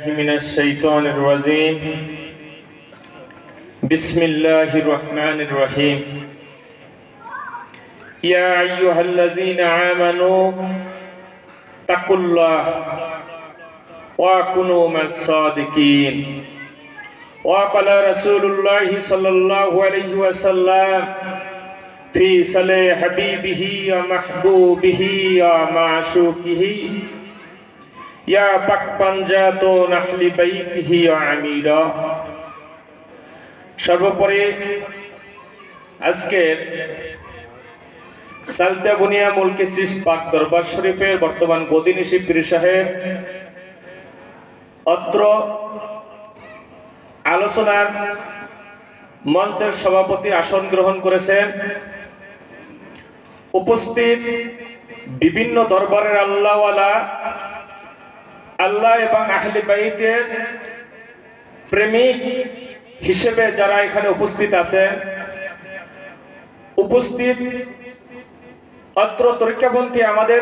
من الشيطان الرجيم بسم الله الرحمن الرحيم يا أيها الذين آمنوا اتقوا الله وكونوا مع الصادقين وقال رسول الله صلى الله عليه وسلم في صلاة حبيبه ومحبوبه ومعشوقه يا পাকপাঞ্জাত নাহলি বাইতিহি আমিরা। সর্বোপরি আজকের সালতা বুনিয়া মুলকি সিস পাক দরবার শরীফের বর্তমান গদিনিশি পীর সাহেব অত্র আলোচনার মঞ্চের সভাপতি আসন গ্রহণ করেছেন। উপস্থিত বিভিন্ন দরবারের আল্লাহওয়ালা, আল্লাহ এবং আহলে বাইতের প্রেমিক হিসেবে যারা এখানে উপস্থিত আছেন, উপস্থিত অত্র তরিকাপন্থী আমাদের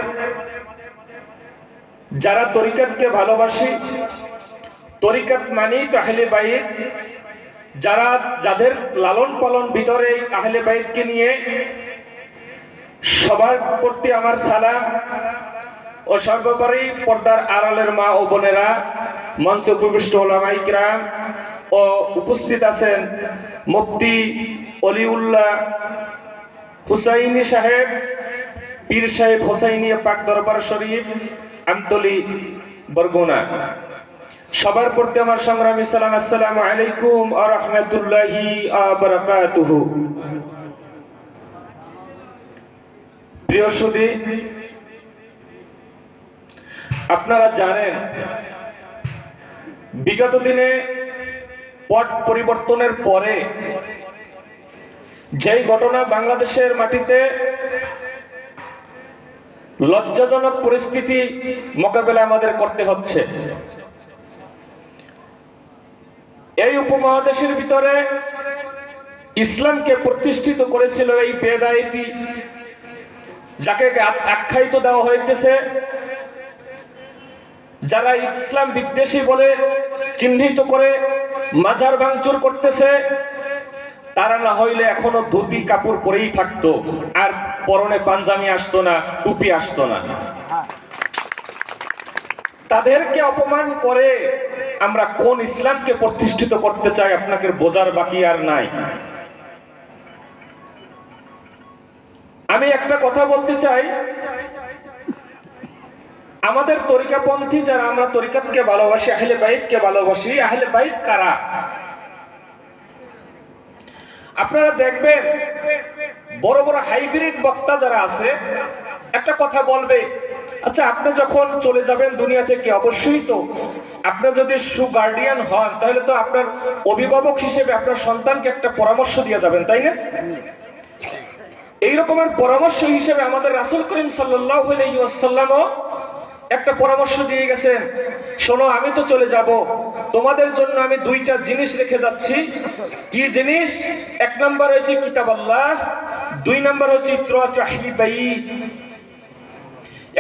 যারা তরিকাতকে ভালোবাসি, তরিকাত মানি তো আহলে বাইত, যারা যাদের লালন পালন ভিতরে আহলে বাইতকে নিয়ে, সবার প্রতি আমার সালাম ও সর্বোপরি পর্দার আড়ালের মা ও বোনেরা, মঞ্চে উপবিষ্ট ওলামায়ে কিরাম ও উপস্থিত আছেন মুফতি অলিউল্লাহ হুসাইনি সাহেব, পীর সাহেব হুসাইনি পাক দরবার শরীফ আমতলী বরগুনা। সবার প্রতি আমার সংগ্রামী সালাম, আসসালামু আলাইকুম ওয়া রাহমাতুল্লাহি ওয়া বারাকাতুহু। প্রিয় সুধী, আপনারা জানেন বিগত দিনে পট পরিবর্তনের পরে যেই ঘটনা বাংলাদেশের মাটিতে লজ্জাজনক পরিস্থিতি মোকাবেলা আমাদের করতে হচ্ছে, এই উপমহাদেশের ভিতরে ইসলামকে প্রতিষ্ঠিত করেছিল এই বেদায়েতি, যাকে আখ্যায়িত দেওয়া হইতেছে, যারা ইসলাম বিদ্বেষী বলে চিহ্নিত করে মাজার ভাঙচুর করতেছে, তারা না হইলে এখনো ধুতি কাপড় পরেই থাকতো, আর পরনে পাঞ্জাবি আসতো না, টুপি আসতো না। তাদেরকে অপমান করে আমরা কোন ইসলামকে প্রতিষ্ঠিত করতে চাই আপনাকে বোঝার বাকি আর নাই। আমি একটা কথা বলতে চাই, আমাদের তরিকাপন্থী যারা আমরা তরিকাতকে ভালোবাসি, আহলে বাইতকে ভালোবাসি, আহলে বাইত কারা? আপনারা দেখবেন বড় বড় হাইব্রিড বক্তা যারা আছে একটা কথা বলবে, আচ্ছা আপনি যখন চলে যাবেন দুনিয়া থেকে, অবশ্যই তো আপনি যদি সুগার্ডিয়ান হন তাহলে তো আপনার অভিভাবক হিসেবে আপনার সন্তানকে একটা পরামর্শ দিয়ে যাবেন, তাই না? এই রকমের পরামর্শ হিসেবে আমাদের রাসূল করিম সাল্লাল্লাহু আলাইহি ওয়াসাল্লামও একটা পরামর্শ দিয়ে গেছেন, শোনো আমি তো চলে যাব, তোমাদের জন্য আমি দুইটা জিনিস রেখে যাচ্ছি। কি জিনিস? এক নাম্বার হচ্ছে কিতাব আল্লাহ, দুই নাম্বার হচ্ছে ইত্রাত আহলি বাইত।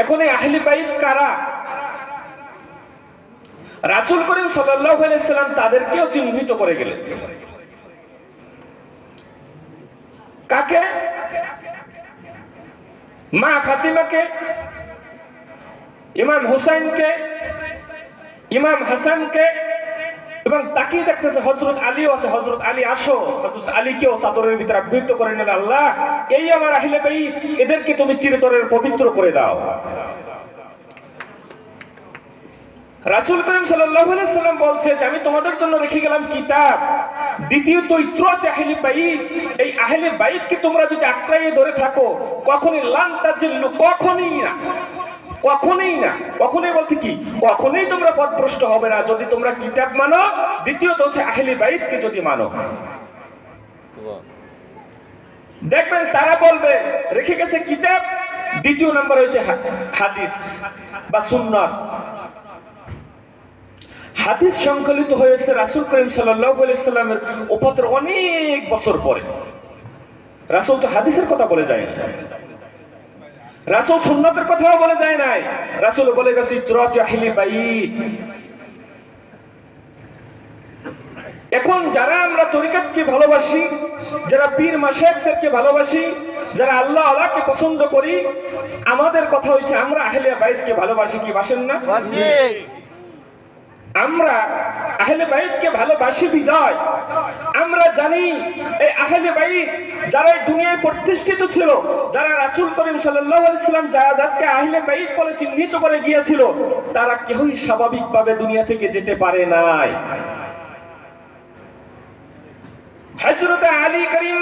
এখন এই আহলি বাইত কারা? রাসূল করিম সাল্লাল্লাহু আলাইহি সাল্লাম তাদেরকেও চিহ্নিত করে গেলেন। কাকে? মা ফাতিমাকে, ইমাম হুসাইনকে, ইমাম হাসানকে, এবং তাকিয়ে দেখতেছে হযরত আলীও আছে। হযরত আলী আসো, হযরত আলীকেও চাদরের ভিতরে আবৃত করে নিল, আল্লাহ এই আমার আহলে বাইত, এদেরকে তুমি চিরতরের পবিত্র করে দাও। রাসূল করিম সাল্লাল্লাহু আলাইহি সাল্লাম বলছে যে আমি তোমাদের জন্য রেখে গেলাম কিতাব, দ্বিতীয়ত ইত্রাত আহলি বাইত। এই আহলে বাইতকে তোমরা যদি আঁকড়াইয়ে ধরে থাকো, কখনোই লান তাজিল্লু, কখনোই না, কখনোই না, কখনোই বলতে কি, কখনোই তোমরা পথভ্রষ্ট হবে না যদি তোমরা কিতাব মানো, দ্বিতীয়ত হচ্ছে আহলে বাইতকে যদি মানো। দেখবেন তারা বলবে রেখে গেছে কিতাব, দ্বিতীয় নম্বর হচ্ছে হাদিস বা সুন্নাত। হাদিস সংকলিত হয়েছে রাসূল করিম সাল্লাল্লাহু আলাইহি সাল্লামের উপর অনেক বছর পরে। রাসূল তো হাদিসের কথা বলে যায় না, রাসূল সুন্নাতের কথাও বলে যায় নাই, রাসূল বলে গেছে ইত্রাত আহলি বাইত। এখন যারা আমরা তরিকতকে ভালোবাসি, যারা পীর মাশায়েখদেরকে ভালোবাসি, যারা আল্লাহ আল্লাহকে পছন্দ করি, আমাদের কথা হচ্ছে আমরা আহলে বাইতকে ভালোবাসি কি বাসেন না? আমরা আহলে বাইতকে ভালোবাসি বিদায় আমরা জানি এই আহলে বাইত যারা এই দুনিয়ায় প্রতিষ্ঠিত ছিল, যারা রাসূল করিম সাল্লাল্লাহু আলাইহি সাল্লাম যাদেরকে আহলে বাইত বলে চিহ্নিত করে গিয়েছিল, তারা কেউই স্বাভাবিকভাবে দুনিয়া থেকে যেতে পারে নাই। হযরত আলী করিম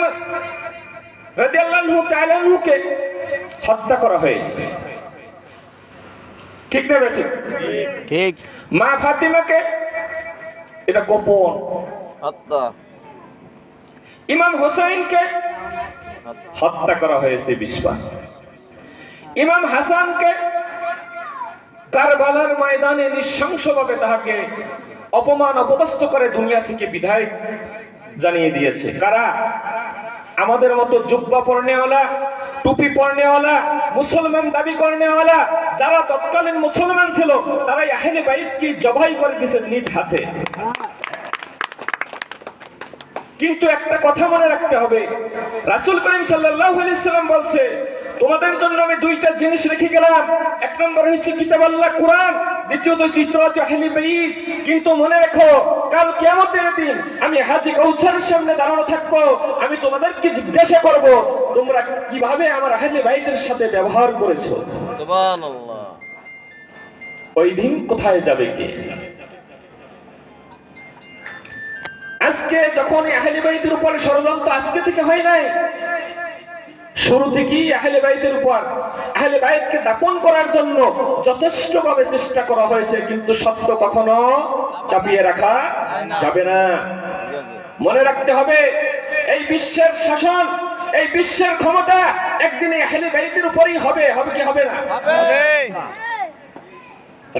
রাদিয়াল্লাহু তাআলা আনহুকে হত্যা করা হয়েছে, ঠিক না বেঠিক? ঠিক। মা ফাতিমাকে, এটা গোপন হত্যা। ইমাম হোসেনকে হত্যা করা হয়েছে বিশ্বাস। ইমাম হাসানকে কারবালার ময়দানে নৃশংসভাবে তাহাকে অপমান অপদস্থ করে দুনিয়া থেকে বিদায় জানিয়ে দিয়েছে। কারা? আমাদের মতো জুব্বা পরনেওয়ালা, টুপি পরনেওয়ালা, মুসলমান দাবি করনেওয়ালা যারা তৎকালীন মুসলমান ছিল, তারাই আহলে বাইতকে জবাই করে দিয়েছে নিজ হাতে। কিন্তু একটা কথা মনে রাখতে হবে, রাসূল করিম সাল্লাল্লাহু আলাইহি সাল্লাম বলছে, তোমাদের জন্য আমি দুইটা জিনিস রেখে গেলাম। এক নম্বর হচ্ছে কিতাব আল্লাহ কোরআন, দ্বিতীয়ত সিরাত আহলে বাইত। কিন্তু মনে রেখো, কাল কিয়ামতের দিন আমি হাজী কাউসারের সামনে দাঁড়ানো থাকবো, আমি তোমাদেরকে জিজ্ঞাসা করব তোমরা কিভাবে আমার আহলে বাইতের সাথে ব্যবহার করেছো। সুবহানাল্লাহ। ওই দিন কোথায় যাবে কে? আজকে যখন আহলে বাইতের উপর ষড়যন্ত্র আজকে থেকে হয় নাই, শুরু থেকেই আহলে বাইতের উপর আহলে বাইতকে দাপন করার জন্য যথেষ্টভাবে চেষ্টা করা হয়েছে, কিন্তু সত্য কখনো চাপিয়ে রাখা যাবে না। মনে রাখতে হবে, এই বিশ্বের শাসন, এই বিশ্বের ক্ষমতা একদিন আহলে বাইতের উপরই হবে। হবে কি হবে না?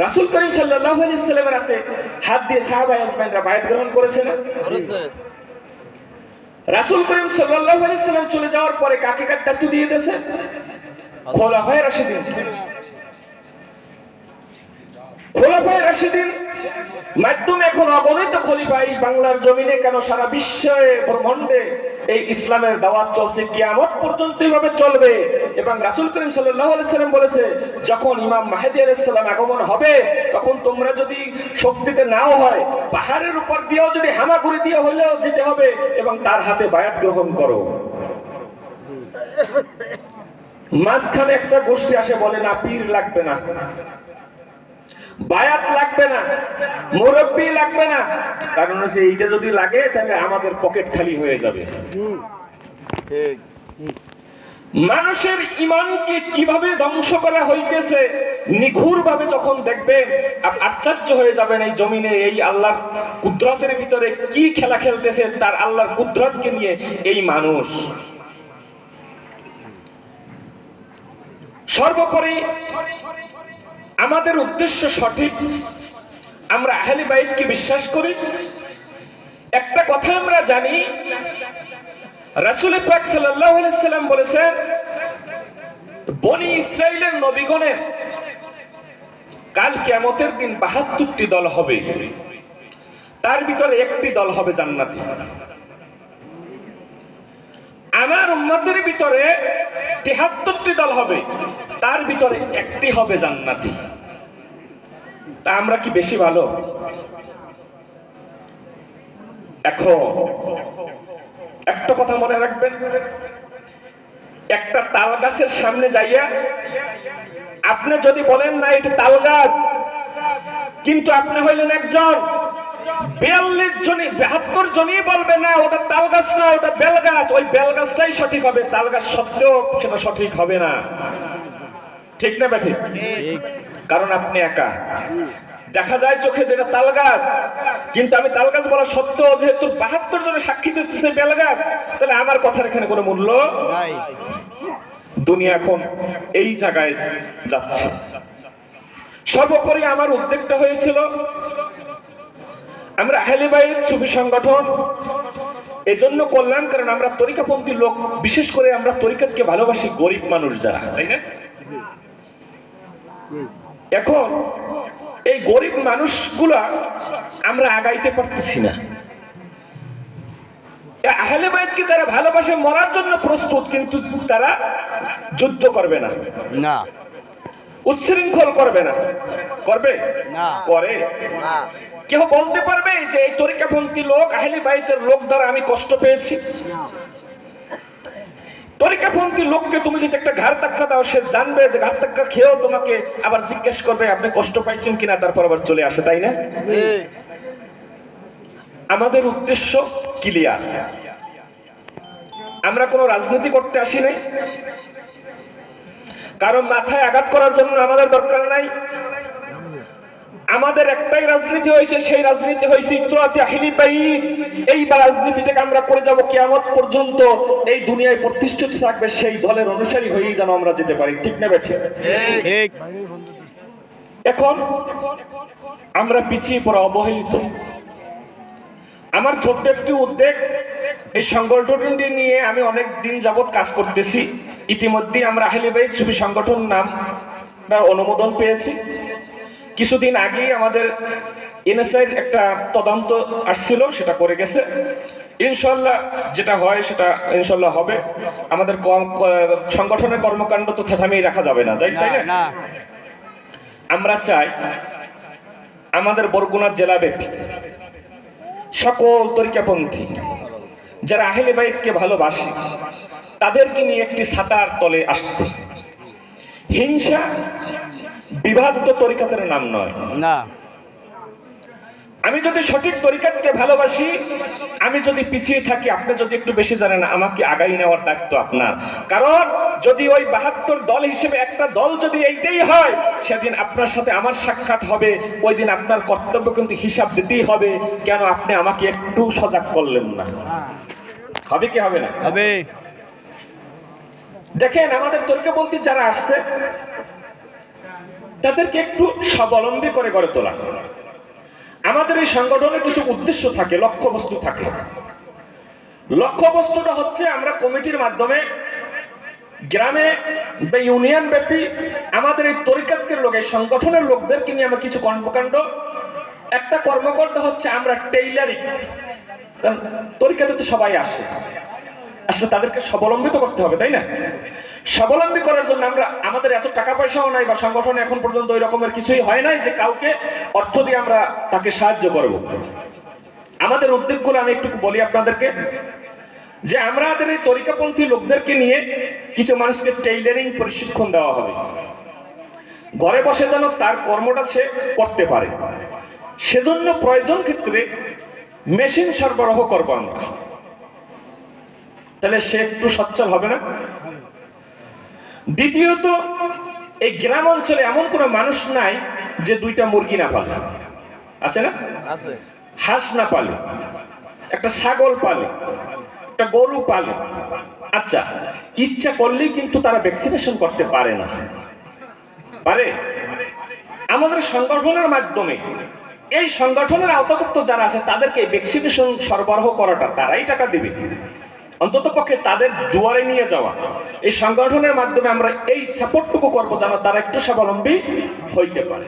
রাসূল করিম সাল্লাল্লাহু আলাইহি সাল্লামের হাতে হাত দিয়ে সাহাবায়ে আজমাইনরা বায়াত গ্রহণ করেছে না? রাসূল করিম সাল্লাল্লাহু আলাইহি সাল্লাম চলে যাওয়ার পরে কাকে কার দায়িত্ব দিয়ে দিয়েছে? খোলাফায়ে রাশিদিন। খোলাফায়ে রাশিদিন মাধ্যমে এখন অগণিত খলিফা এই বাংলার জমিনে কেন সারা বিশ্বে ব্রহ্মাণ্ডে এই ইসলামের দাওয়াত চলছে, কিয়ামত পর্যন্ত এইভাবে চলবে। এবং রাসূল করিম সাল্লাল্লাহু আলাইহি সাল্লাম বলেছে, যখন ইমাম মাহদী আলাইহিস সালাম আগমন হবে, তখন তোমরা যদি শক্তিতে নাও হয়, পাহাড়ের উপর দিয়েও যদি হামাগুড়ি দিয়ে হলেও যেতে হবে এবং তার হাতে বায়াত গ্রহণ করো। মাঝখানে একটা গোষ্ঠী আসে বলে, না পীর লাগবে না, বায়াত লাগবে না, মুরব্বি লাগবে না। কারণ হচ্ছে এইটা যদি লাগে তাহলে আমাদের পকেট খালি হয়ে যাবে। মানুষের ঈমানকে কিভাবে ধ্বংস করা হইতেছে নিখুর ভাবে যখন দেখবেন, আশ্চর্য হয়ে যাবেন এই জমিনে এই আল্লাহর কুদরতের ভিতরে কি খেলা খেলতেছে তার আল্লাহর কুদরতকে নিয়ে এই মানুষ। সর্বোপরি আমাদের উদ্দেশ্য সঠিক, আমরা আহলে বাইতকে বিশ্বাস করি। একটা কথা আমরা জানি, রাসূল পাক সাল্লাল্লাহু আলাইহি সাল্লাম বলেছেন, বনি ইসরাইলের নবীগণের কাল কিয়ামতের দিন ৭২টি দল হবে, তার ভিতরে একটি দল হবে জান্নাতি। আমার উম্মতের ভিতরে ৭৩টি দল হবে, তার ভিতরে একটি হবে জান্নাতি। তা আমরা কি বেশি ভালো? এখন একটা কথা মনে রাখবেন, একটা তাল গাছের সামনে যাইয়া আপনি যদি বলেন না এটা তাল গাছ, কিন্তু আপনি হইলেন একজন, ৪২ জনই ৭২ জনই বলবে না ওটা তাল গাছ না, ওটা বেল গাছ, ওই বেল গাছটাই সঠিক হবে, তাল গাছ সত্ত্বেও সেটা সঠিক হবে না। ঠিক না বেঠিক? কারণ আপনি একা। দেখা যায় চোখে যেটা তাল গাছ, কিন্তু আমি তাল গাছ বলা সত্ত্বেও যেহেতু ৭২ জনের সাক্ষী দিতেছে বেল গাছ, তাহলে আমার কথার এখানে কোনো মূল্য নাই। দুনিয়া এখন এই জায়গায় যাচ্ছে। সর্বোপরি আমার উদ্যোগটা হয়েছিল, আমরা আহলে বাইত সুফি সংগঠন এজন্য করলাম কারণ আমরা তরিকাপন্থী লোক, বিশেষ করে আমরা তরিকতকে ভালোবাসি, গরিব মানুষ যারা, তাই না? এখন এই গরিব মানুষগুলা আমরা আগাইতে পারতেছি না। তা আহলে বাইতকে যারা ভালোবাসে মরার জন্য প্রস্তুত, কিন্তু তারা যুদ্ধ করবে না, না উচ্ছৃঙ্খল করবে না। করবে? না। করে? না। কেউ বলতে পারবে যে এই তরিকাপন্থী লোক, আহলে বাইতের লোক দ্বারা আমি কষ্ট পেয়েছি? তরিকাপন্থী লোককে তুমি যদি একটা ঘাড় ধাক্কা দাও, সে জানবে যে ঘাড় ধাক্কা খেয়েও তোমাকে আবার জিজ্ঞেস করবে আপনি কষ্ট পাইছেন কিনা, তারপর আবার চলে আসে, তাই না? ঠিক। আমাদের উদ্দেশ্য ক্লিয়ার। আমরা কোনো রাজনীতি করতে আসি নাই, কারণ মাথায় আঘাত করার জন্য আমাদের দরকার নাই। আমাদের একটাই রাজনীতি হয়েছে, সেই রাজনীতি হয়েছে ইত্রাতে আহলি বাইত। এই রাজনীতিটাকে আমরা করে যাব কিয়ামত পর্যন্ত, এই দুনিয়ায় প্রতিষ্ঠিত থাকবে সেই দলের অনুসারী হয়েই যেন আমরা যেতে পারি। ঠিক না বেঠে? ঠিক। এখন আমরা পিছিয়ে পড়া, অবহেলিত। আমার ছোট্ট একটি উদ্যোগ, এই সংগঠনটি নিয়ে আমি অনেক দিন যাবৎ কাজ করতেছি। ইতিমধ্যে আমরা আহলে বাইত সুফি সংগঠন নাম অনুমোদন পেয়েছি। কিছুদিন আগেই আমাদের এনএসআইর একটা তদন্ত আসছিল, সেটা করে গেছে। ইনশাল্লাহ যেটা হয় সেটা ইনশাল্লাহ হবে। আমাদের সংগঠনের কর্মকাণ্ড তো থামিয়ে রাখা যাবে না, তাই না? আমরা চাই আমাদের বরগুনা জেলা ব্যাপী সকল তরিকাপন্থী যারা আহলে বাইতকে ভালোবাসে তাদেরকে নিয়ে একটি ছাতার তলে আসতে। হিংসা বিবাদ তো তরিকাতের নাম নয়। না। আমি যদি সঠিক তরিকাতকে ভালোবাসি, আমি যদি পিছিয়ে থাকি, আপনি যদি একটু বেশি জানেন, আমাকে আগাই নেওয়ার দায়িত্ব আপনার। কারণ যদি ওই 72 দল হিসেবে একটা দল যদি এইটাই হয়, সেদিন আপনার সাথে আমার সাক্ষাৎ হবে, ওই দিন আপনার কর্তব্য কিন্তু হিসাব দিতেই হবে, কেন আপনি আমাকে একটু সজাগ করলেন না। হবে কি হবে না? হবে। দেখেন আমাদের তরিকাপন্থী যারা আসছে তাদেরকে একটু স্বাবলম্বী করে গড়ে তোলা। আমাদের এই সংগঠনের কিছু উদ্দেশ্য থাকে, লক্ষ্যবস্তু থাকে। লক্ষ্যবস্তুটা হচ্ছে আমরা কমিটির মাধ্যমে গ্রামে বা ইউনিয়ন ব্যাপী আমাদের এই তরিকাতের লোক, এই সংগঠনের লোকদেরকে নিয়ে আমরা কিছু কর্মকাণ্ড। একটা কর্মকাণ্ড হচ্ছে আমরা টেইলারিং, কারণ তরিকাতে তো সবাই আসে, আসলে তাদেরকে স্বাবলম্বিত করতে হবে, তাই না? স্বাবলম্বী করার জন্য আমরা, আমাদের এত টাকা পয়সাও নাই বা সংগঠনে এখন পর্যন্ত ওই রকমের কিছুই হয় নাই যে কাউকে অর্থ দিয়ে আমরা তাকে সাহায্য করব। আমাদের উদ্যোগগুলো আমি একটু বলি আপনাদেরকে, যে আমাদের এই তরিকাপন্থী লোকদেরকে নিয়ে কিছু মানুষকে টেইলারিং প্রশিক্ষণ দেওয়া হবে, ঘরে বসে যেন তার কর্মটা সে করতে পারে। সেজন্য প্রয়োজন ক্ষেত্রে মেশিন সরবরাহ করবো আমরা, তাহলে সে একটু সচ্ছল হবে না? দ্বিতীয়ত, এই গ্রাম অঞ্চলে এমন কোনো মানুষ নাই যে দুইটা মুরগি না পালে, আছে না? আছে। হাঁস না পালে, একটা ছাগল পালে, একটা গরু পালে। আচ্ছা, ইচ্ছা করলেই কিন্তু তারা ভ্যাকসিনেশন করতে পারে না, পারে? আমাদের সংগঠনের মাধ্যমে এই সংগঠনের আওতাভুক্ত যারা আছে তাদেরকে ভ্যাকসিনেশন সরবরাহ করাটা তারাই টাকা দিবে। অন্তত পক্ষে তাদের দুয়ারে নিয়ে যাওয়া, এই সংগঠনের মাধ্যমে আমরা এই সাপোর্টটুকু করবো যেন তারা একটু স্বাবলম্বী হইতে পারে।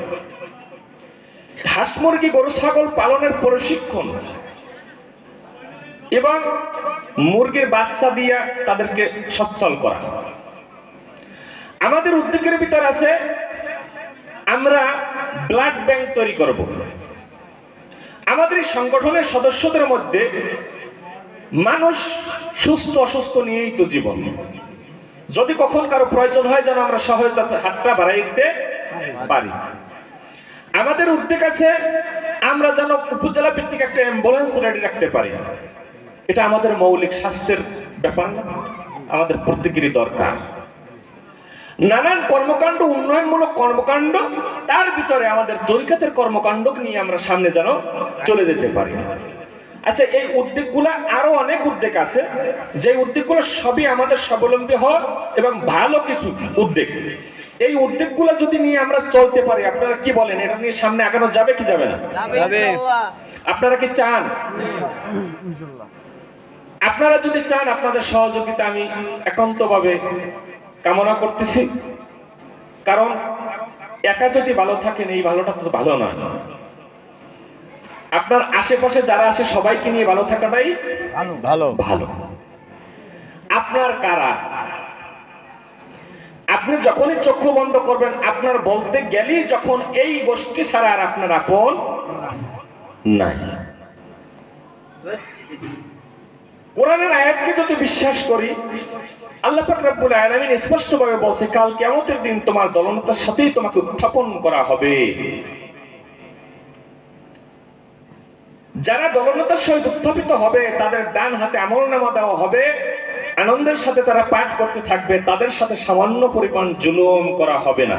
হাঁস মুরগি গরু ছাগল পালনের প্রশিক্ষণ এবং মুরগির বাচ্চা দিয়া তাদেরকে সচ্ছল করা। আমাদের উদ্যোগের ভিতর আছে আমরা ব্লাড ব্যাংক তৈরি করব। আমাদের এই সংগঠনের সদস্যদের মধ্যে মানুষ সুস্থ অসুস্থ নিয়েই তো জীবন, যদি কখন কারো প্রয়োজন হয় যেন আমরা সহায়তা হাতটা বাড়াই দিতে পারি। আমাদের উদ্যোগ আছে আমরা যেন উপজেলা ভিত্তিক একটা অ্যাম্বুলেন্স রেডি রাখতে পারি। এটা আমাদের মৌলিক স্বাস্থ্যের ব্যাপার না, আমাদের প্রত্যেকেরই দরকার। নানান কর্মকাণ্ড, উন্নয়নমূলক কর্মকাণ্ড, তার ভিতরে আমাদের তরিকাতের কর্মকাণ্ড নিয়ে আমরা সামনে যেন চলে যেতে পারি। আচ্ছা, এই উদ্যোগগুলো আরো অনেক উদ্যোগ আছে, যে উদ্যোগগুলো সবই আমাদের স্বাবলম্বী হওয়া এবং ভালো কিছু উদ্যোগ। এই উদ্যোগগুলো যদি নিয়ে আমরা চলতে পারি, আপনারা কি বলেন, এটা নিয়ে সামনে আগানো যাবে কি যাবে না? যাবে। আপনারা কি চান? আপনারা যদি চান, আপনাদের সহযোগিতা আমি একান্তভাবে কামনা করতেছি। কারণ একা যদি ভালো থাকেন, এই ভালোটা তো ভালো নয়। আপনার আশেপাশে যারা আছে সবাইকে নিয়ে ভালো থাকাটাই ভালো ভালো। আপনার কারা? আপনি যখনই চক্ষু বন্ধ করবেন, আপনার বলতে গেলেই যখন এই গোষ্ঠী ছাড়া আর আপনার আপন নাই। কোরআনের আয়াতকে যদি বিশ্বাস করি, আল্লাহ পাক রব্বুল আলামিন স্পষ্টভাবে বলছে, কাল কিয়ামতের দিন তোমার দলনতার সাথেই তোমাকে উত্থাপন করা হবে। যারা দলনতার সহিত উত্থাপিত হবে তাদের ডান হাতে আমলনামা দেওয়া হবে, আনন্দের সাথে তারা পাঠ করতে থাকবে, তাদের সাথে সামান্য পরিমাণ জুলুম করা হবে না।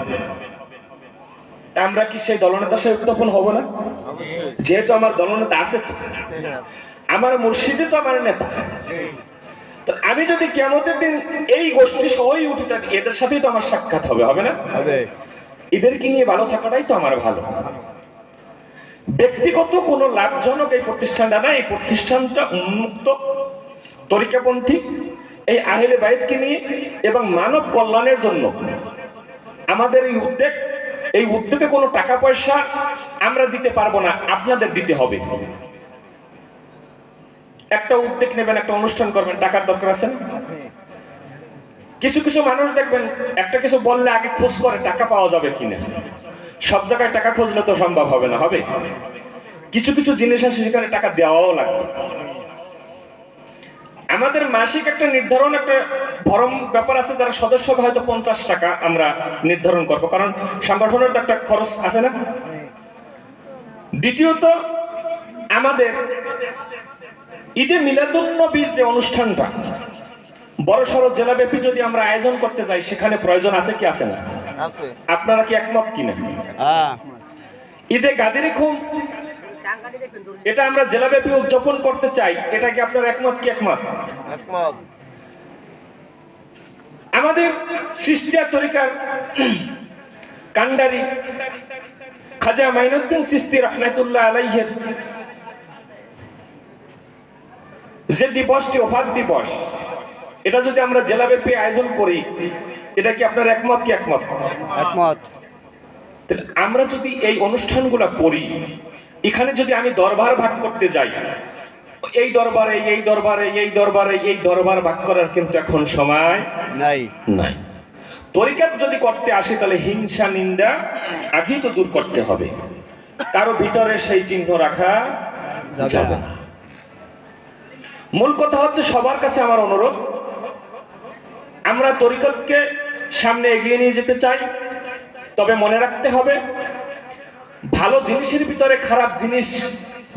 তা আমরা কি সেই দলনেতার সহিত উত্থাপন হব না? অবশ্যই। যেহেতু আমার দলনেতা আছে, তো আমার মুর্শিদই তো আমার নেতা। তো আমি যদি কিয়ামতের দিন এই গোষ্ঠী সহই উঠি, থাকি এদের সাথেই তো আমার সাক্ষাৎ হবে, হবে না? হবে। এদেরকে নিয়ে ভালো থাকাটাই তো আমার ভালো। ব্যক্তিগত কোনো লাভজনক এই প্রতিষ্ঠানটা না, এই প্রতিষ্ঠানটা উন্মুক্ত, তরিকাপন্থী, এই আহলে বাইতকে নিয়ে এবং মানব কল্যাণের জন্য আমাদের এই উদ্যোগে কোনো টাকা পয়সা আমরা দিতে পারবো না, আপনাদের দিতে হবে। একটা উদ্যোগ নেবেন, একটা অনুষ্ঠান করবেন, টাকার দরকার আছে না? কিছু কিছু মানুষ দেখবেন একটা কিছু বললে আগে খোঁজ করে টাকা পাওয়া যাবে কিনা। সব জায়গায় টাকা খুঁজলে তো সম্ভব হবে না, হবে? কিছু কিছু জিনিস আছে সেখানে টাকা দেওয়াও লাগবে। আমাদের মাসিক একটা নির্ধারণ, একটা ভরম ব্যাপার আছে, যারা সদস্য হবে হয়তো 50 টাকা আমরা নির্ধারণ করব, কারণ সংগঠনের তো একটা খরচ আছে না। দ্বিতীয়ত, আমাদের ঈদে মিলাদুন্নবীর যে অনুষ্ঠানটা বড় সড়ো জেলাব্যাপী যদি আমরা আয়োজন করতে যাই, সেখানে প্রয়োজন আছে কি আছে না? আছে। আপনারা কি একমত কিনা? হ্যাঁ। ঈদে গাদিরে খুম, এটা আমরা জেলাব্যাপী উদযাপন করতে চাই, এটা কি আপনার একমত কি একমত? একমত। আমাদের চিশতিয়া তরিকার কান্ডারি খাজা মাইনুদ্দিন চিশতি রহমাতুল্লাহ আলাইহির যে দিবসটি ওফাত দিবস, এটা যদি আমরা জেলাব্যাপী আয়োজন করি, এটা কি আপনার একমত কি একমত? একমত। তাহলে আমরা যদি এই অনুষ্ঠানগুলো করি, এখানে যদি আমি দরবার ভাগ করতে যাই, এই দরবারে এই দরবারে এই দরবারে এই দরবার ভাগ করার কিন্তু এখন সময় নাই। নাই। তরিকাত যদি করতে আসে, তাহলে হিংসা নিন্দা আগেই তো দূর করতে হবে, কারো ভিতরে সেই চিহ্ন রাখা যাবে না। মূল কথা হচ্ছে, সবার কাছে আমার অনুরোধ, আমরা তরিকতকে সামনে এগিয়ে নিয়ে যেতে চাই, তবে মনে রাখতে হবে ভালো জিনিসের ভিতরে খারাপ জিনিস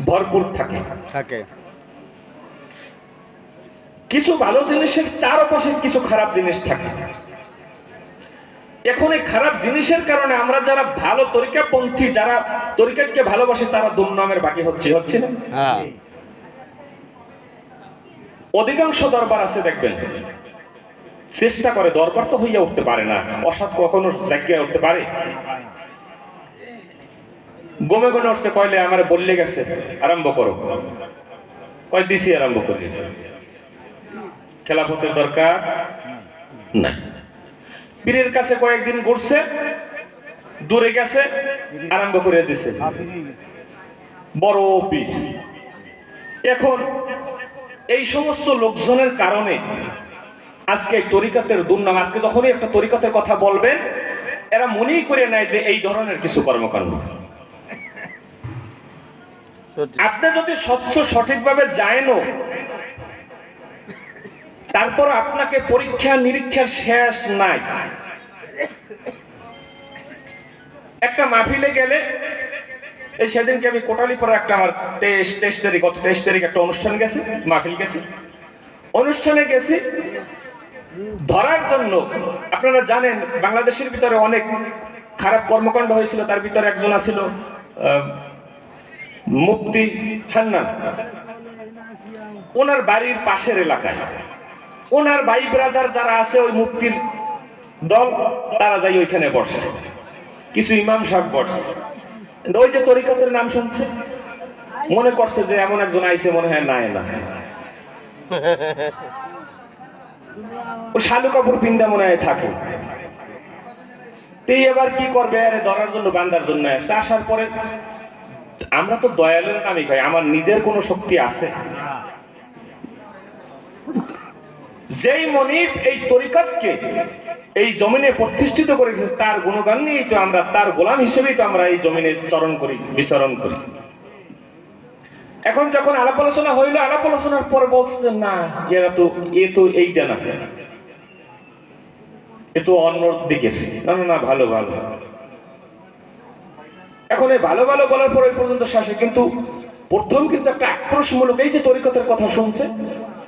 ভরপুর থাকে। কিছু ভালো জিনিসের চারপাশে কিছু খারাপ জিনিস থাকে। এখন এই খারাপ জিনিসের কারণে আমরা যারা ভালো তরিকাপন্থী, যারা তরিকাতকে ভালোবাসে, তারা দুর্নামের বাকি হচ্ছে না? হ্যাঁ। অধিকাংশ দরবার আছে দেখবেন, চেষ্টা করে, দরবার তো হইয়া উঠতে পারে না, অসৎ কখনো জায়গায় উঠতে পারে? গমে গমে উঠছে, কয়লে আমার বললে গেছে আরম্ভ করো, কয় দিছি আরম্ভ করি। খেলাফতের দরকার নাই। পীরের কাছে কয়েকদিন ঘুরছে, দূরে গেছে, আরম্ভ করে দিছে বড় পীর। এখন এই সমস্ত লোকজনের কারণে আজকে তরিকাতের দুর্নাম, আজকে যখনই একটা তরিকাতের কথা বলবেন, এরা মনেই করে নেয় যে এই ধরনের কিছু কর্মকাণ্ড। আপনি যদি স্বচ্ছ সঠিকভাবে জানেনও, তারপর আপনাকে পরীক্ষা নিরীক্ষার শেষ নাই। একটা মাহফিলে গেলে, এই সেদিনকে আমি কোটালীপাড়া একটা আমার 23 তারিখ একটা অনুষ্ঠান গেছে, মাহফিল গেছে, অনুষ্ঠানে গেছি ধরার জন্য। আপনারা জানেন বাংলাদেশের ভিতরে অনেক খারাপ কর্মকাণ্ড হয়েছিল, তার ভিতরে একজন আছিল মুফতি হান্নান। ওনার বাড়ির পাশের এলাকায় ওনার ভাই ব্রাদার যারা আছে, ওই মুফতির দল, তারা যাই ওইখানে বসছে, কিছু ইমাম সাহেব বসছে। ওই যে তরিকতের নাম শুনছে, মনে করছে যে এমন একজন আইছে, মনে হয় না না, ও শালু কাপড় পিন্দা মনে হয় থাকে। তুই এবার কি করবে, আরে ধরার জন্য, বান্দার জন্য আসছে। আসার পরে আমরা তো দয়ালের নামই খাই, আমার নিজের কোনো শক্তি আছে? যেই মনিব এই তরিকাতকে এই জমিনে প্রতিষ্ঠিত করেছে, তার গুণগান নিয়েই তো আমরা, তার গোলাম হিসেবেই তো আমরা এই জমিনে চরণ করি, বিচরণ করি। এখন যখন আলাপ আলোচনা হইলো, আলাপ আলোচনার পরে বলছে না, এ তো এইটা না, এ তো অন্য দিকের। না না না, ভালো ভালো। এখন এই ভালো ভালো বলার পর ওই পর্যন্ত শেষে, কিন্তু প্রথম কিন্তু একটা আক্রোশমূলক, এই যে তরিকতের কথা শুনছে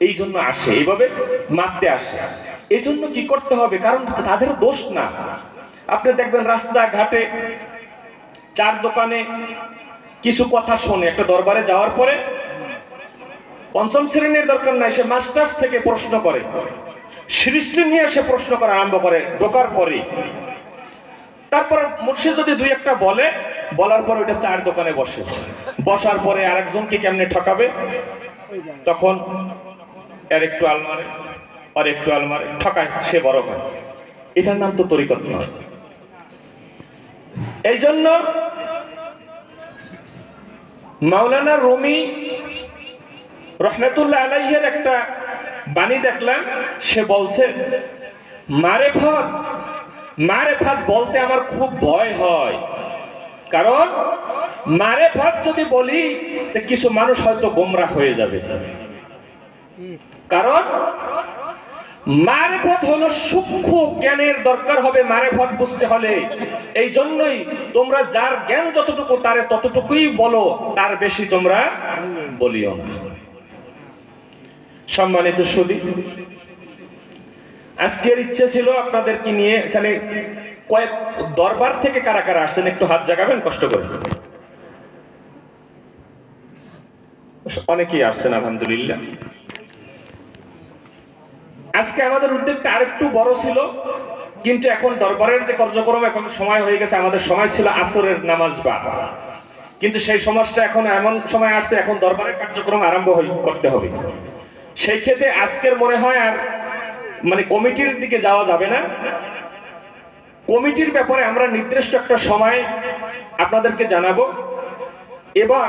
এই জন্য আসে, এইভাবে মারতে আসে। এই জন্য কি করতে হবে, কারণ তাদের দোষ না। আপনি দেখবেন রাস্তা ঘাটে, চার দোকানে কিছু কথা শোনে, একটা দরবারে যাওয়ার পরে পঞ্চম শ্রেণীর দরকার নাই, সে মাস্টার্স থেকে প্রশ্ন করে, সৃষ্টি নিয়ে সে প্রশ্ন করা আরম্ভ করে ঢোকার পরে। তারপর মুর্শিদ যদি দুই একটা বলে, বলার পর ওইটা চার দোকানে বসে, বসার পরে আরেকজনকে কেমনে ঠকাবে, তখন এর একটু আলমারে আর একটু আলমারে ঠকায়, সে বড় হয়। এটার নাম তো তরিকত নয়। এই জন্য মাওলানা রুমি রহমতুল্লাহ আলাইহির একটা বাণী দেখলাম, সে বলছে মারেফাত বলতে আমার খুব ভয় হয়, কারণ মারেফাত যদি বলি তো কিছু মানুষ হয়তো গোমরাহ হয়ে যাবে। কারণ মারেফত হলো সূক্ষ্ম জ্ঞানের দরকার হবে, মারেফত বুঝতে হলে। এই জন্যই তোমরা যার জ্ঞান যতটুকু তারে ততটুকুই বলো, তার বেশি তোমরা বলিও না। সম্মানিত সুধী, আজকের ইচ্ছে ছিল আপনাদেরকে নিয়ে এখানে কয়েক দরবার থেকে কারা কারা আসছেন একটু হাত জাগাবেন কষ্ট করে। অনেকেই আসছেন আলহামদুলিল্লাহ। আজকে আমাদের উদ্যোগটা আরেকটু বড় ছিল, কিন্তু এখন দরবারের যে কার্যক্রম, এখন সময় হয়ে গেছে, আমাদের সময় ছিল আসরের নামাজ বা, কিন্তু সেই সমাজটা এখন এমন সময় আসছে, এখন দরবারের কার্যক্রম আরম্ভ করতে হবে। সেই ক্ষেত্রে আজকের মনে হয় আর মানে কমিটির দিকে যাওয়া যাবে না। কমিটির ব্যাপারে আমরা নির্দিষ্ট একটা সময় আপনাদেরকে জানাবো, এবং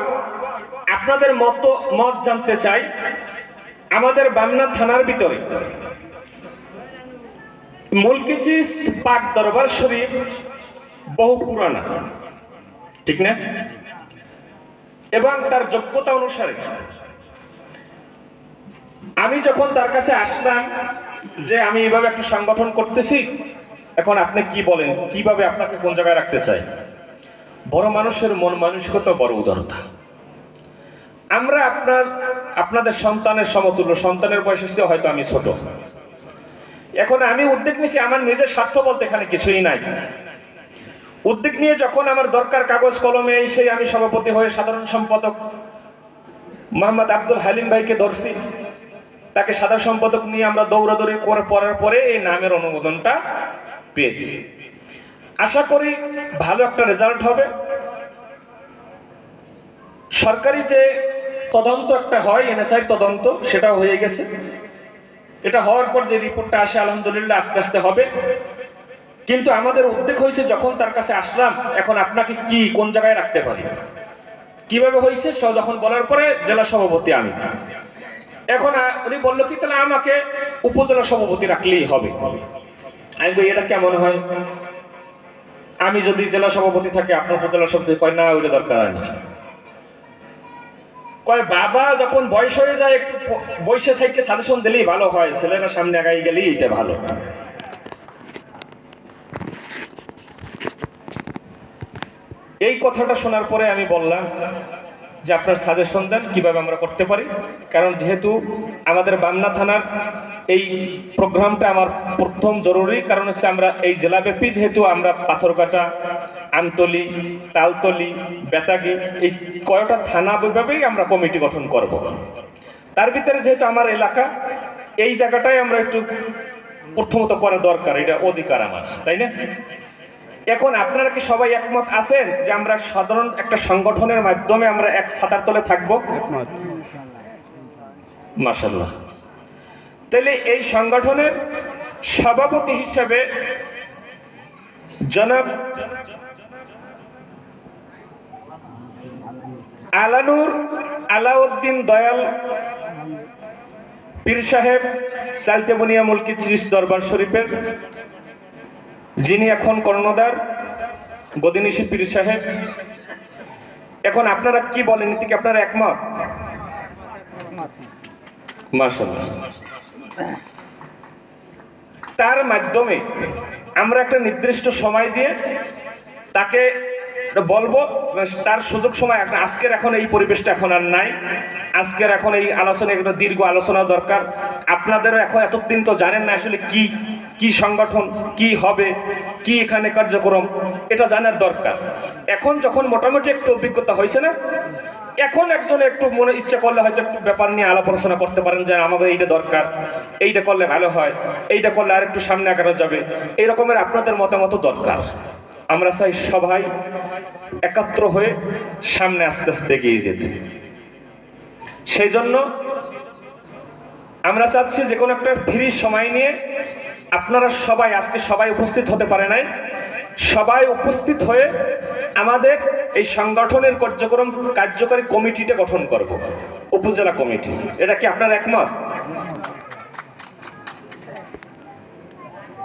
আপনাদের মত জানতে চাই। আমাদের বামনা থানার ভিতরে মুলকি চিশত পাক দরবার শরীফ বহু পুরানা, ঠিক না? এবং তার যোগ্যতা অনুসারে আমি যখন তার কাছে আসলাম যে আমি এইভাবে একটা সংগঠন করতেছি, এখন আপনি কি বলেন, কিভাবে আপনাকে কোন জায়গায় রাখতে চাই? বড় মানুষের মন মানসিকতা, বড় উদারতা। আমরা আপনাদের সন্তানের সমতুল্য, সন্তানের বয়স হচ্ছে হয়তো আমি ছোট। এখন আমি উদ্যোগ নিয়েছি, আমার নিজের স্বার্থ বলতে এখানে কিছুই নাই। উদ্যোগ নিয়ে যখন আমার দরকার কাগজ কলমে, এই সেই আমি সভাপতি হয়ে সাধারণ সম্পাদক মোহাম্মদ আব্দুল হালিম ভাইকে ধরছি, তাকে সাধারণ সম্পাদক নিয়ে আমরা দৌড়াদৌড়ি করার পরে এই নামের অনুমোদনটা পেয়েছি। আশা করি ভালো একটা রেজাল্ট হবে। সরকারি যে তদন্ত একটা হয়, এনএসআই তদন্ত, সেটা হয়ে গেছে। এটা হওয়ার পর যে রিপোর্টটা আসে আলহামদুলিল্লাহ আস্তে আস্তে হবে। কিন্তু আমাদের উদ্যোগ হয়েছে, যখন তার কাছে আসলাম, এখন আপনাকে কি কোন জায়গায় রাখতে পারি, কিভাবে হয়েছে যখন বলার পরে জেলা সভাপতি আমি। এখন উনি বললো কি, তাহলে আমাকে উপজেলা সভাপতি রাখলেই হবে। আমি বলি এটা কেমন হয়, আমি যদি জেলা সভাপতি থাকি আপনার উপজেলা সভাপতি? কয় না, ওইটা দরকার হয় না। কয় বাবা যখন বয়স হয়ে যায়, একটু বয়সে থেকে সাজেশন দিলেই ভালো হয়, ছেলেরা সামনে আগাই গেলেই এটা ভালো। এই কথাটা শোনার পরে আমি বললাম যে আপনার সাজেশন দেন কিভাবে আমরা করতে পারি। কারণ যেহেতু আমাদের বামনা থানার এই প্রোগ্রামটা আমার প্রথম জরুরি, কারণ হচ্ছে আমরা এই জেলাব্যাপী যেহেতু আমরা পাথরঘাটা, আমতলি, তালতলি, বেতাগী, এই কয়টা থানা বিভাগেই আমরা কমিটি গঠন করব। তার ভিতরে যেহেতু আমার এলাকা, এই জায়গাটাই আমরা একটু প্রথমত করা দরকার, এটা অধিকার আমার, তাই না? এখন আপনারা কি সবাই একমত আছেন যে আমরা সাধারণ একটা সংগঠনের মাধ্যমে আমরা এক ছাতার তলে থাকবো? মাশাআল্লাহ। তাহলে এই সংগঠনের সভাপতি হিসেবে জনাব আলানুর আলাউদ্দিন দয়াল পীর সাহেব সালতেবনিয়া মুলকি চিস দরবার শরীফের যিনি এখন কর্ণধার গদিনিশি পীর সাহেব, এখন আপনারা কি বলেন, এতে কি আপনারা একমত? মাশাআল্লাহ। তার মাধ্যমে আমরা একটা নির্দিষ্ট সময় দিয়ে তাকে বলবো, তার সুযোগ সময় আজকের এখন এই পরিবেশটা এখন আর নাই, আজকের এখন এই আলোচনা একটা দীর্ঘ আলোচনা দরকার। আপনাদেরও এখন এতদিন তো জানেন না আসলে কি কি সংগঠন, কি হবে, কি এখানে কার্যক্রম, এটা জানার দরকার। এখন যখন মোটামুটি একটু অভিজ্ঞতা হয়েছে না, এখন একজন একটু মনে ইচ্ছা করলে হয়তো একটু ব্যাপার নিয়ে আলাপ আলোচনা করতে পারেন যে আমাদের এইটা দরকার, এইটা করলে ভালো হয়, এইটা করলে আর একটু সামনে আগানো যাবে, এই রকমের আপনাদের মতামত দরকার। আমরা চাই সবাই একাত্র হয়ে সামনে আস্তে আস্তে এগিয়ে যেতে। সেই জন্য আমরা চাচ্ছি যে কোনো একটা ফ্রি সময় নিয়ে আপনারা সবাই, আজকে সবাই উপস্থিত হতে পারে নাই, সবাই উপস্থিত হয়ে আমাদের এই সংগঠনের কার্যকারী কমিটিটা গঠন করব, উপজেলা কমিটি। এটা কি আপনার একমত?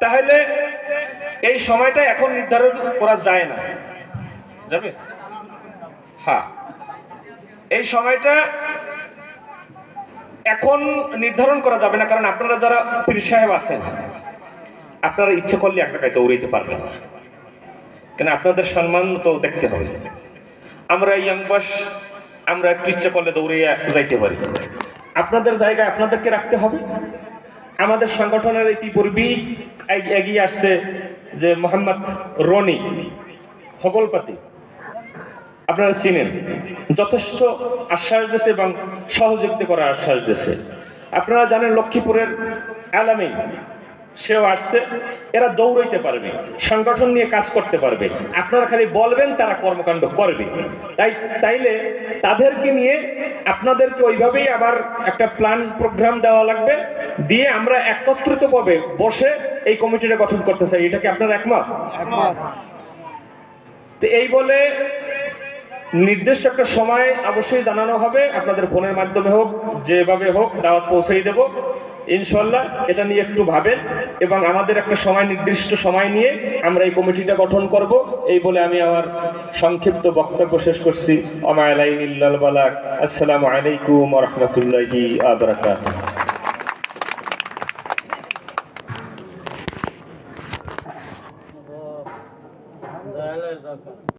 তাহলে এই সময়টা এখন নির্ধারণ করা যায় না, যাবে? হ্যাঁ, এই সময়টা এখন নির্ধারণ করা যাবে না, কারণ আপনারা যারা পীর সাহেব আছেন আপনারা ইচ্ছে করলে এক জায়গায় দৌড়াইতে পারবেন, কেন আপনাদের সম্মান তো দেখতে হবে। আমরা ইয়াং বয়স, আমরা একটু ইচ্ছে করলে দৌড়িয়ে যাইতে পারি, আপনাদের জায়গায় আপনাদেরকে রাখতে হবে। আমাদের সংগঠনের ইতিপূর্বেই এগিয়ে আসছে যে মোহাম্মদ রনি হগলপাতি, আপনারা চিনেন, যথেষ্ট আশ্বাস দিয়েছে এবং সহযোগিতা করার আশ্বাস দিয়েছে। আপনারা জানেন লক্ষ্মীপুরের আলামিন, সেও আসছে। এরা দৌড়াইতে পারবে, সংগঠন নিয়ে কাজ করতে পারবে, আপনারা খালি বলবেন তারা কর্মকাণ্ড করবে। তাইলে তাদেরকে নিয়ে আপনাদেরকে ওইভাবেই আবার একটা প্ল্যান প্রোগ্রাম দেওয়া লাগবে, দিয়ে আমরা একত্রিতভাবে বসে এই কমিটিটা গঠন করতে চাই। এটা কি আপনারা একমত? তো এই বলে নির্দিষ্ট একটা সময় অবশ্যই জানানো হবে, আপনাদের ফোনের মাধ্যমে হোক, যেভাবে হোক দাওয়াত পৌঁছেই দেব ইনশাল্লাহ। এটা নিয়ে একটু ভাবেন এবং আমাদের একটা সময়, নির্দিষ্ট সময় নিয়ে আমরা এই কমিটিটা গঠন করব। এই বলে আমি আমার সংক্ষিপ্ত বক্তব্য শেষ করছি। আসসালামু আলাইকুম ওয়া রাহমাতুল্লাহি ওয়া বারাকাতুহু।